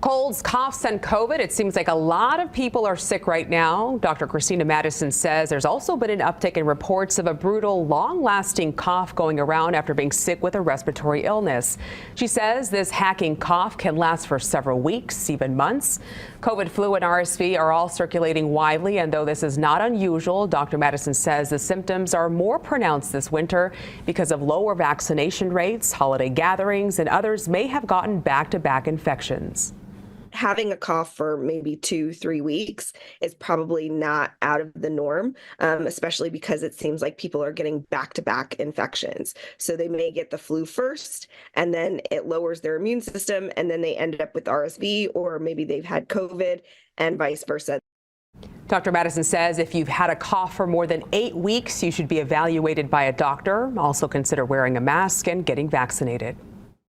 Colds, coughs, and COVID. It seems like a lot of people are sick right now. Dr. Christina Madison says there's also been an uptick in reports of a brutal, long-lasting cough going around after being sick with a respiratory illness. She says this hacking cough can last for several weeks, even months. COVID, flu, and RSV are all circulating widely, and though this is not unusual, Dr. Madison says the symptoms are more pronounced this winter because of lower vaccination rates, holiday gatherings, and others may have gotten back-to-back infections. Having a cough for maybe 2-3 weeks is probably not out of the norm, especially because it seems like people are getting back-to-back infections. So they may get the flu first, and then it lowers their immune system, and then they end up with RSV, or maybe they've had COVID, and vice versa. Dr. Madison says if you've had a cough for more than 8 weeks, you should be evaluated by a doctor. Also consider wearing a mask and getting vaccinated.